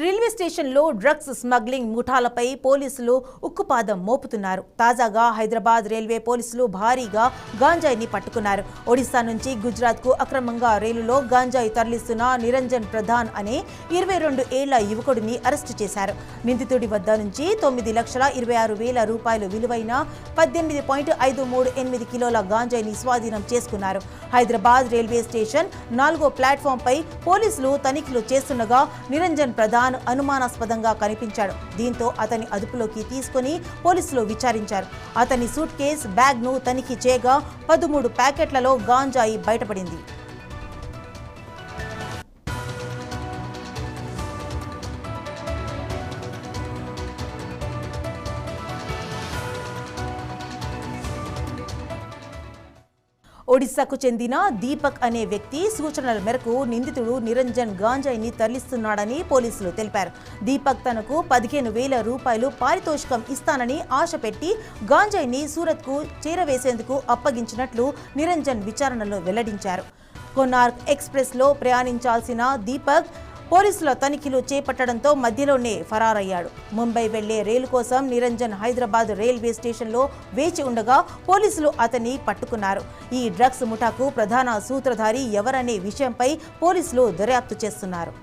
Railway స్టేషన్లో drugs smuggling ముఠాలపై పోలీసులు ఉక్కుపాదం మోపుతున్నారు. తాజాగా హైదరాబాద్ రైల్వే పోలీసులు భారీగా గాంజాయిని పట్టుకున్నారు. ఒడిశా నుంచి గుజరాత్కు అక్రమంగా రైలులో గాంజాయి తరలిస్తున్న నిరంజన్ ప్రధాన్ అనే 22 ఏళ్ల యువకుడిని అరెస్టు చేశారు. నిందితుడి వద్ద నుంచి 9,26,000 రూపాయలు విలువైన 18.538 కిలోల గాంజాయిని స్వాధీనం చేసుకున్నారు. హైదరాబాద్ రైల్వే స్టేషన్ 4వ ప్లాట్ఫామ్పై పోలీసులు తనిఖీలు చేస్తుండగా నిరంజన్ ప్రధాన్ అనుమానాస్పదంగా కనిపించాడు. దీంతో అతని అదుపులోకి తీసుకుని పోలీసులు విచారించారు. అతని సూట్ కేస్ బ్యాగ్ ను తనిఖీ చేయగా 13 ప్యాకెట్లలో గాంజాయి బయటపడింది. ఒడిశాకు చెందిన దీపక్ అనే వ్యక్తి సూచనల మేరకు నిందితుడు నిరంజన్ గాంజాయిని తరలిస్తున్నాడని పోలీసులు తెలిపారు. దీపక్ తనకు 15,000 రూపాయలు పారితోషికం ఇస్తానని ఆశ పెట్టి గాంజాయిని సూరత్కు చేరవేసేందుకు అప్పగించినట్లు నిరంజన్ విచారణలో వెల్లడించారు. కొనార్క్ ఎక్స్ప్రెస్లో ప్రయాణించాల్సిన దీపక్ పోలీసుల తనిఖీలు చేపట్టడంతో మధ్యలోనే ఫరారయ్యాడు. ముంబై వెళ్లే రైలు కోసం నిరంజన్ హైదరాబాద్ రైల్వే స్టేషన్లో వేచి ఉండగా పోలీసులు అతన్ని పట్టుకున్నారు. ఈ డ్రగ్స్ ముఠాకు ప్రధాన సూత్రధారి ఎవరనే విషయంపై పోలీసులు దర్యాప్తు చేస్తున్నారు.